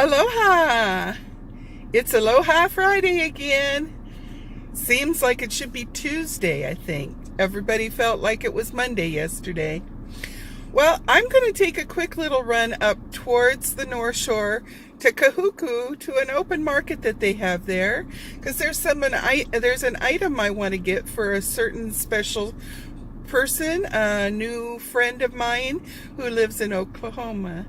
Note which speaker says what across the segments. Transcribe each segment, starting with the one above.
Speaker 1: Aloha! It's Aloha Friday again. Seems like it should be Tuesday, I think. Everybody felt like it was Monday yesterday. Well, I'm going to take a quick little run up towards the North Shore to Kahuku to an open market that they have there, because there's an item I want to get for a certain special person, a new friend of mine who lives in Oklahoma.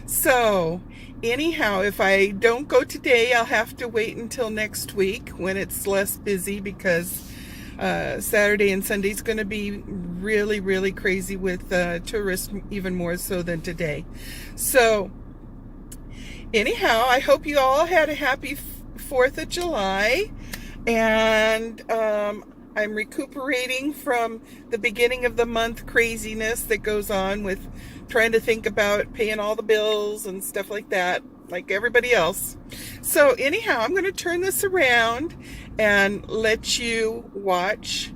Speaker 1: So anyhow, if I don't go today, I'll have to wait until next week when it's less busy, because Saturday and Sunday is going to be really, really crazy with tourists, even more so than today. So anyhow, I hope you all had a happy 4th of July, and I'm recuperating from the beginning of the month craziness that goes on with trying to think about paying all the bills and stuff like that, like everybody else. So anyhow, I'm going to turn this around and let you watch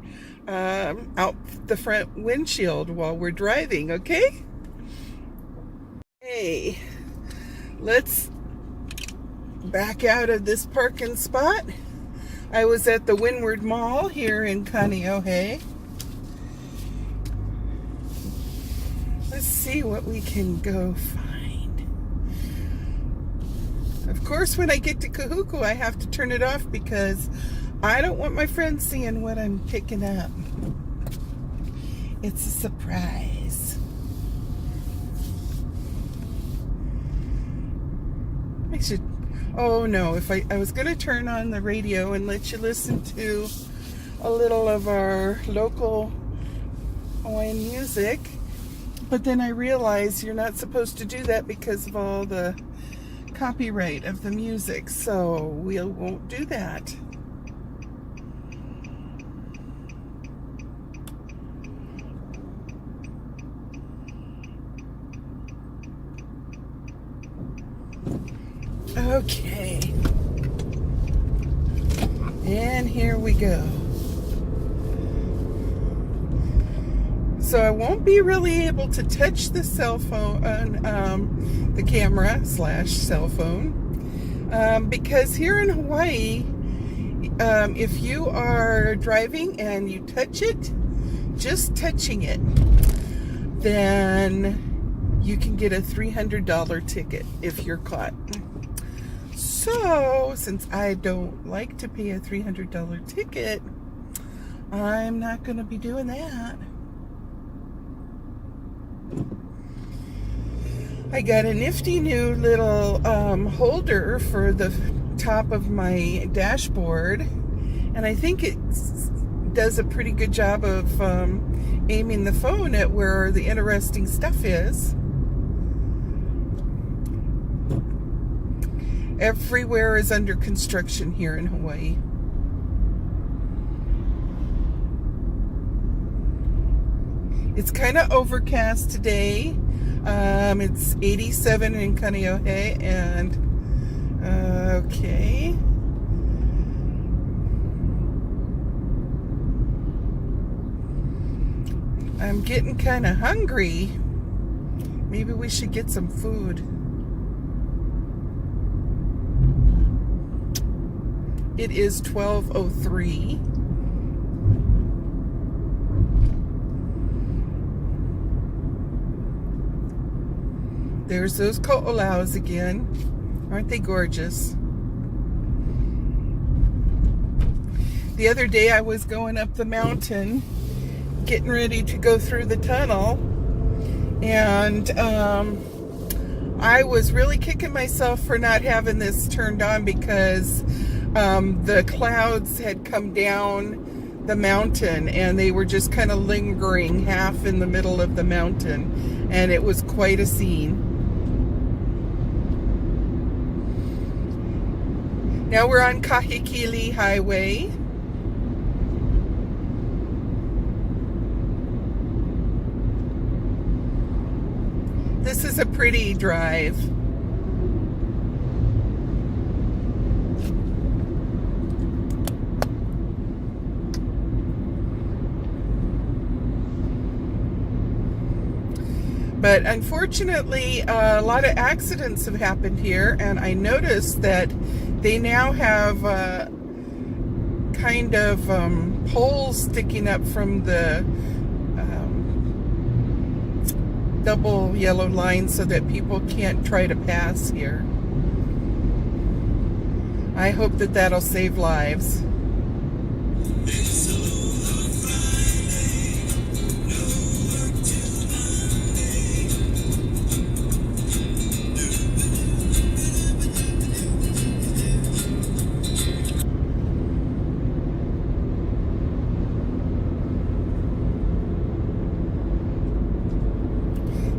Speaker 1: out the front windshield while we're driving, okay? Hey, let's back out of this parking spot. I was at the Windward Mall here in Kaneohe. Let's see what we can go find. Of course, when I get to Kahuku, I have to turn it off because I don't want my friends seeing what I'm picking up. It's a surprise. I should... Oh no, if I was going to turn on the radio and let you listen to a little of our local Hawaiian music, but then I realized you're not supposed to do that because of all the copyright of the music, so we won't do that. Okay, and here we go. So I won't be really able to touch the cell phone, the camera / cell phone, because here in Hawaii, if you are driving and you touch it, just touching it, then you can get a $300 ticket if you're caught. So, since I don't like to pay a $300 ticket, I'm not going to be doing that. I got a nifty new little holder for the top of my dashboard, and I think it does a pretty good job of aiming the phone at where the interesting stuff is. Everywhere is under construction here in Hawaii. It's kind of overcast today. It's 87 in Kaneohe, and okay. I'm getting kind of hungry. Maybe we should get some food. It is 12:03. There's those ko'olaus again. Aren't they gorgeous? The other day I was going up the mountain, getting ready to go through the tunnel, and I was really kicking myself for not having this turned on because the clouds had come down the mountain and they were just kind of lingering half in the middle of the mountain, and it was quite a scene. Now we're on Kahikili Highway. This is a pretty drive. But unfortunately, a lot of accidents have happened here, and I noticed that they now have kind of poles sticking up from the double yellow line so that people can't try to pass here. I hope that that'll save lives.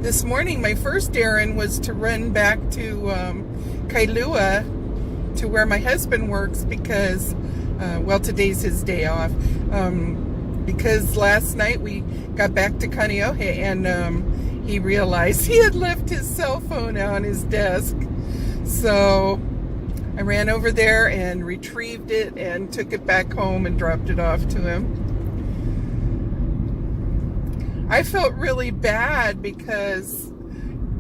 Speaker 1: This morning, my first errand was to run back to Kailua, to where my husband works, because, well, today's his day off, because last night we got back to Kaneohe, and he realized he had left his cell phone on his desk. So I ran over there and retrieved it and took it back home and dropped it off to him. I felt really bad because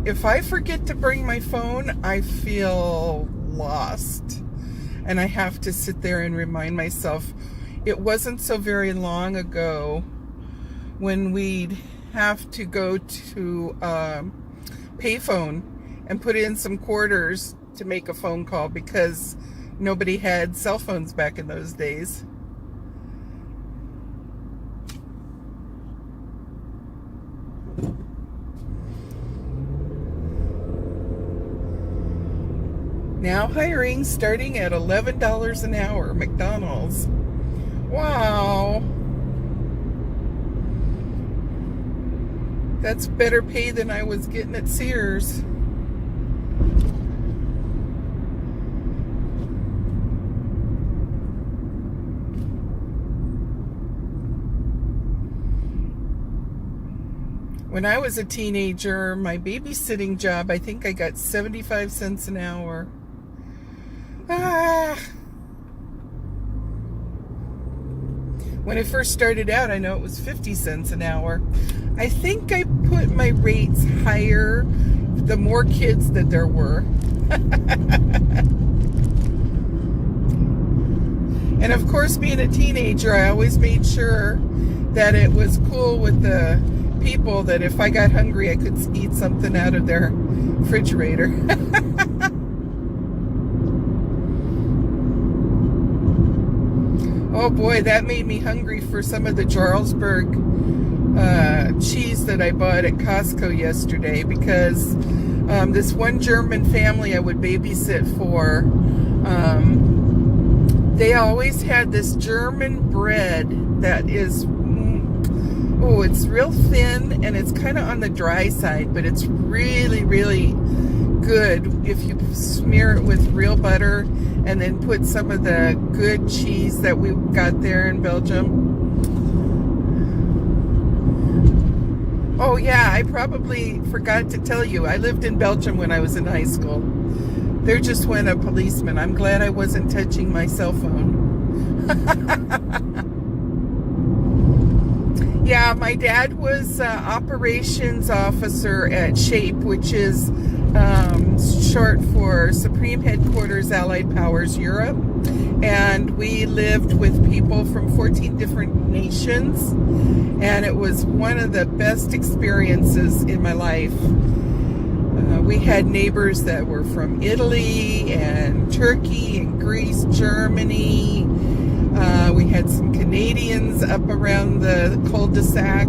Speaker 1: if I forget to bring my phone, I feel lost. And I have to sit there and remind myself. It wasn't so very long ago when we'd have to go to payphone and put in some quarters to make a phone call because nobody had cell phones back in those days. Now hiring starting at $11 an hour, McDonald's. Wow. That's better pay than I was getting at Sears. When I was a teenager, my babysitting job, I think I got 75 cents an hour. When I first started out, I know it was 50 cents an hour. I think I put my rates higher the more kids that there were. And of course, being a teenager, I always made sure that it was cool with the people that if I got hungry, I could eat something out of their refrigerator. Oh boy, that made me hungry for some of the Jarlsberg cheese that I bought at Costco yesterday, because this one German family I would babysit for, they always had this German bread that is, oh, it's real thin and it's kind of on the dry side, but it's really, really good if you smear it with real butter and then put some of the good cheese that we got there in Belgium. Oh yeah, I probably forgot to tell you, I lived in Belgium when I was in high school. There just went a policeman. I'm glad I wasn't touching my cell phone. Yeah, my dad was operations officer at SHAPE, which is short for Supreme Headquarters Allied Powers Europe. And we lived with people from 14 different nations. And it was one of the best experiences in my life. We had neighbors that were from Italy and Turkey and Greece, Germany. We had some Canadians up around the cul-de-sac.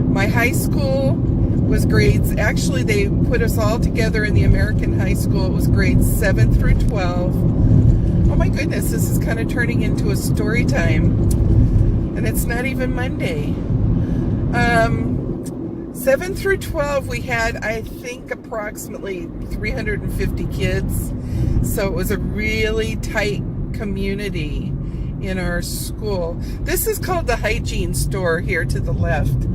Speaker 1: My high school was grades, actually they put us all together in the American high school. It was grades 7 through 12. Oh my goodness, this is kind of turning into a story time. And it's not even Monday. 7 through 12 we had, I think, approximately 350 kids. So it was a really tight community in our school. This is called the Hygiene Store here to the left.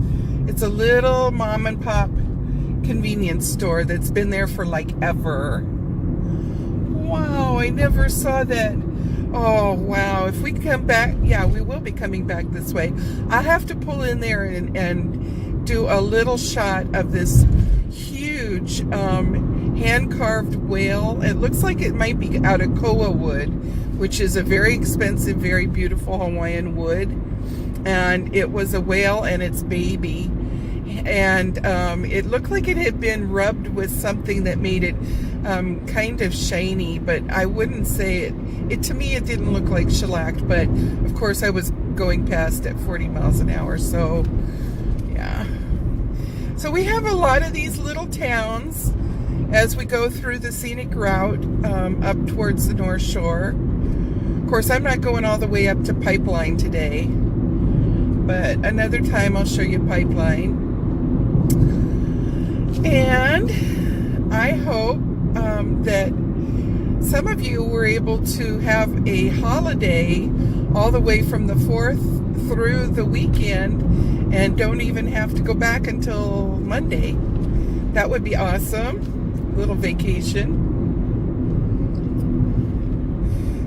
Speaker 1: It's a little mom and pop convenience store that's been there for like ever. Wow, I never saw that. Oh wow, if we come back, yeah, we will be coming back this way. I'll have to pull in there and do a little shot of this huge hand-carved whale. It looks like it might be out of koa wood, which is a very expensive, very beautiful Hawaiian wood. And it was a whale and its baby. And it looked like it had been rubbed with something that made it kind of shiny, but I wouldn't say it. To me, it didn't look like shellacked, but of course I was going past at 40 miles an hour, so yeah. So we have a lot of these little towns as we go through the scenic route up towards the North Shore. Of course, I'm not going all the way up to Pipeline today, but another time I'll show you Pipeline. And I hope that some of you were able to have a holiday all the way from the 4th through the weekend and don't even have to go back until Monday. That would be awesome. Little vacation.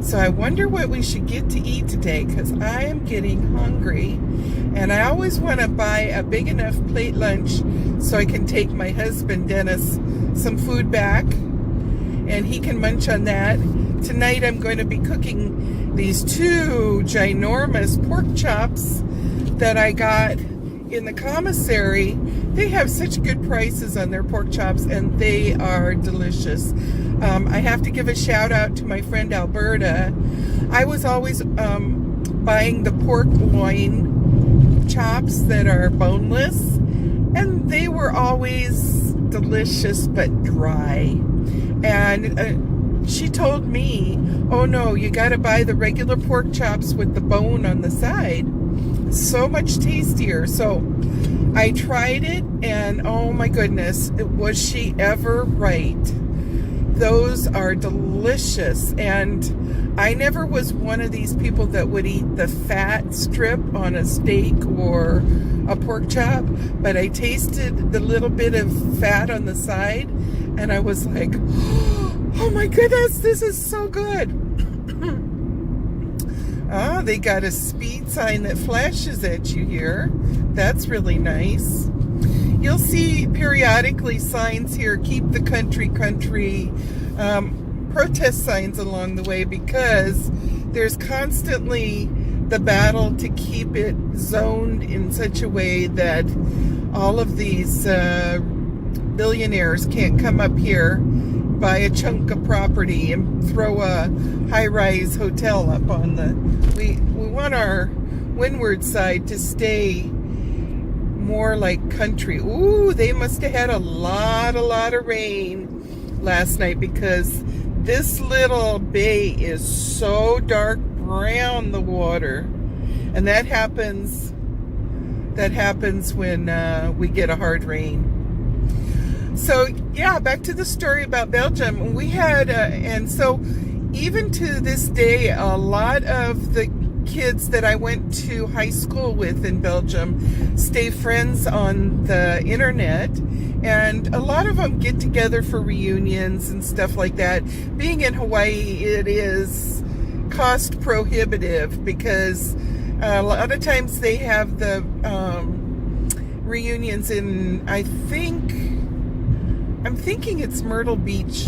Speaker 1: So I wonder what we should get to eat today, because I am getting hungry. And I always want to buy a big enough plate lunch so I can take my husband, Dennis, some food back and he can munch on that. Tonight I'm going to be cooking these 2 ginormous pork chops that I got in the commissary. They have such good prices on their pork chops and they are delicious. I have to give a shout out to my friend Alberta. I was always buying the pork loin chops that are boneless, and they were always delicious but dry. And she told me, oh no, you got to buy the regular pork chops with the bone on the side. So much tastier. So I tried it, and oh my goodness, was she ever right. Those are delicious, and I never was one of these people that would eat the fat strip on a steak or a pork chop, but I tasted the little bit of fat on the side, and I was like, oh my goodness, this is so good. Ah, they got a speed sign that flashes at you here. That's really nice. You'll see periodically signs here, keep the country, protest signs along the way, because there's constantly the battle to keep it zoned in such a way that all of these billionaires can't come up here, buy a chunk of property and throw a high-rise hotel up on the... We want our windward side to stay more like country. Ooh, they must have had a lot of rain last night, because this little bay is so dark brown, the water, and that happens when we get a hard rain. So yeah, back to the story about Belgium. We had and so even to this day, a lot of the kids that I went to high school with in Belgium stay friends on the internet, and a lot of them get together for reunions and stuff like that. Being in Hawaii, it is cost prohibitive, because a lot of times they have the reunions in, I'm thinking it's Myrtle Beach,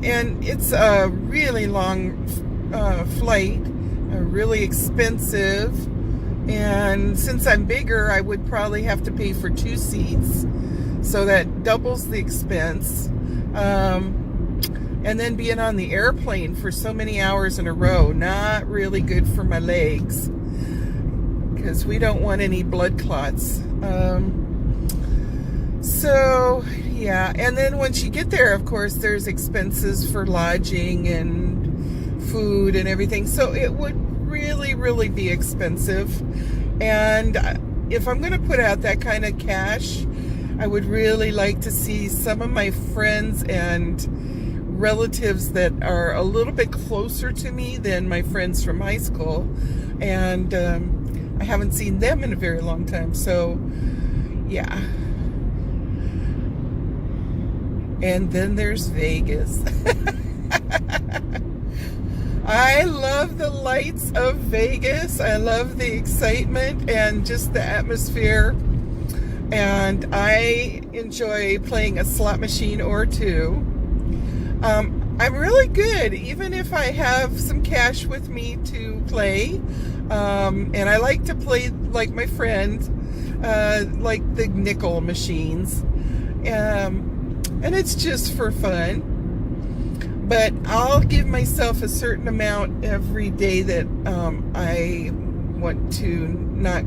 Speaker 1: and it's a really long flight, really expensive, and since I'm bigger, I would probably have to pay for 2 seats, so that doubles the expense. And then being on the airplane for so many hours in a row, not really good for my legs, because we don't want any blood clots. So yeah, and then once you get there, of course, there's expenses for lodging and food and everything, so it would really be expensive. And if I'm going to put out that kind of cash, I would really like to see some of my friends and relatives that are a little bit closer to me than my friends from high school, and I haven't seen them in a very long time. So yeah. And then there's Vegas. I love the lights of Vegas. I love the excitement and just the atmosphere. and I enjoy playing a slot machine or two. I'm really good, even if I have some cash with me to play. And I like to play like my friends, like the nickel machines. And it's just for fun. But I'll give myself a certain amount every day that I want to not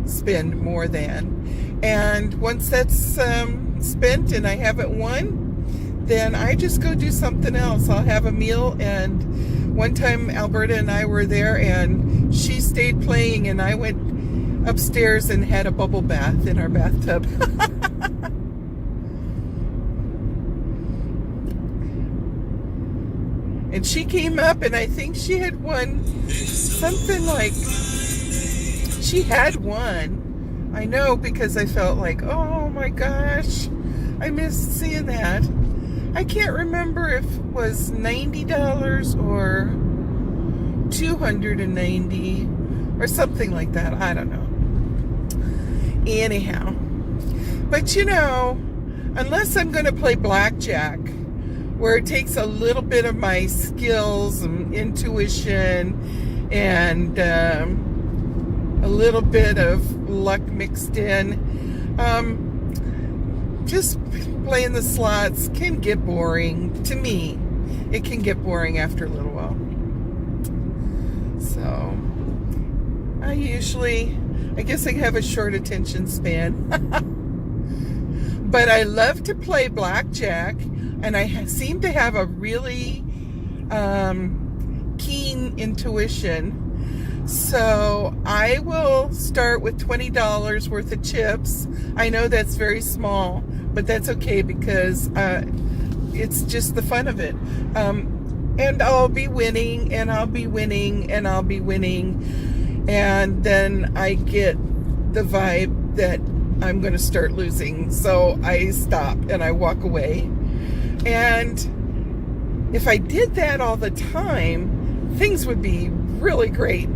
Speaker 1: spend more than. And once that's spent and I haven't won, then I just go do something else. I'll have a meal. And one time Alberta and I were there, and she stayed playing, and I went upstairs and had a bubble bath in our bathtub. And she came up, and I think she had won something like, she had won. I know, because I felt like, oh my gosh, I missed seeing that. I can't remember if it was $90 or $290 or something like that. I don't know. Anyhow, but you know, unless I'm going to play blackjack, where it takes a little bit of my skills and intuition and a little bit of luck mixed in, just playing the slots can get boring. To me, it can get boring after a little while. So I guess I have a short attention span. But I love to play blackjack, and I seem to have a really keen intuition. So I will start with $20 worth of chips. I know that's very small, but that's okay, because it's just the fun of it. And I'll be winning, and I'll be winning, and I'll be winning. And then I get the vibe that I'm going to start losing. So I stop and I walk away. And if I did that all the time, things would be really great.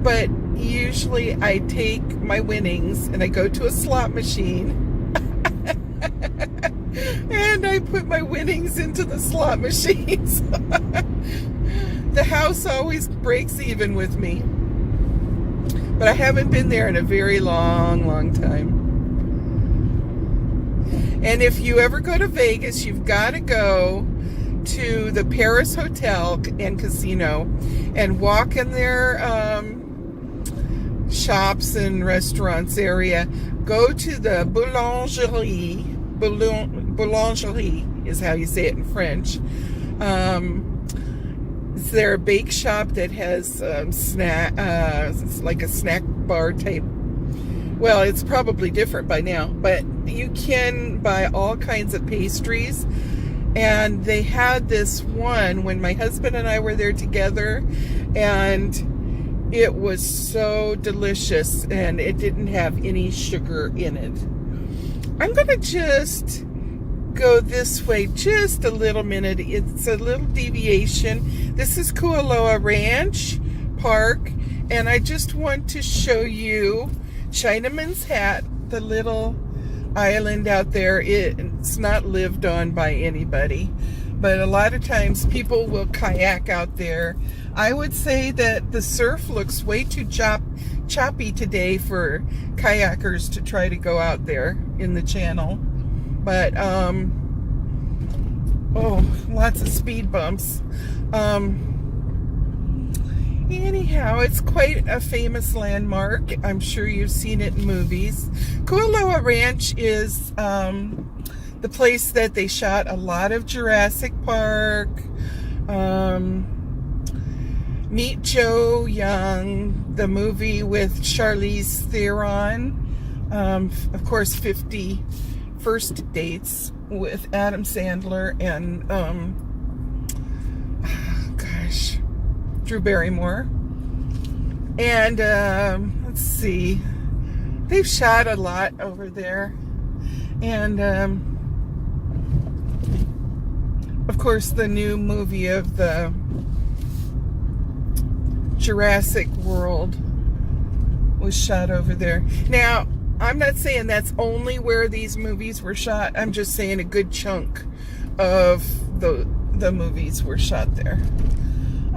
Speaker 1: But usually I take my winnings and I go to a slot machine and I put my winnings into the slot machines. The house always breaks even with me. But I haven't been there in a very long time. And if you ever go to Vegas, you've got to go to the Paris Hotel and Casino and walk in their shops and restaurants area. Go to the boulangerie. Boulangerie is how you say it in French. Is there a bake shop that has it's like a snack bar type? Well, it's probably different by now, but you can buy all kinds of pastries. And they had this one when my husband and I were there together, and it was so delicious, and it didn't have any sugar in it. I'm going to just go this way just a little minute. It's a little deviation. This is Kahuku Ranch Park, and I just want to show you Chinaman's Hat, the little island out there. It's not lived on by anybody, but a lot of times people will kayak out there. I would say that the surf looks way too choppy today for kayakers to try to go out there in the channel. But oh, lots of speed bumps. Anyhow, it's quite a famous landmark. I'm sure you've seen it in movies. Kahuku Ranch is the place that they shot a lot of Jurassic Park. Meet Joe Young, the movie with Charlize Theron. Of course, 50 First Dates with Adam Sandler and Drew Barrymore. And let's see, they've shot a lot over there. And of course, the new movie of the Jurassic World was shot over there. Now, I'm not saying that's only where these movies were shot. I'm just saying a good chunk of the movies were shot there.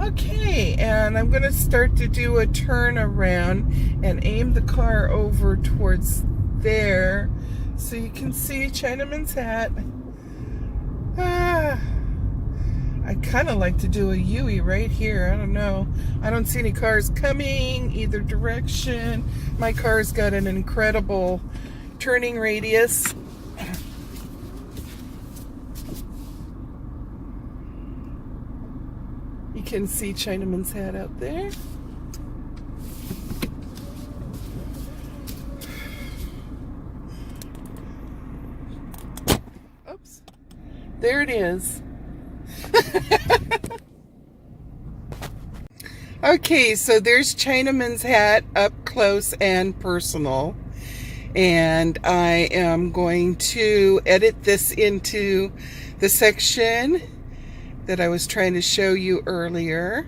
Speaker 1: Okay, and I'm going to start to do a turn around and aim the car over towards there so you can see Chinaman's hat. I kind of like to do a U-ey right here. I don't know. I don't see any cars coming either direction. My car's got an incredible turning radius. You can see Chinaman's hat out there. Oops. There it is. Okay, so there's Chinaman's hat up close and personal. And I am going to edit this into the section that I was trying to show you earlier.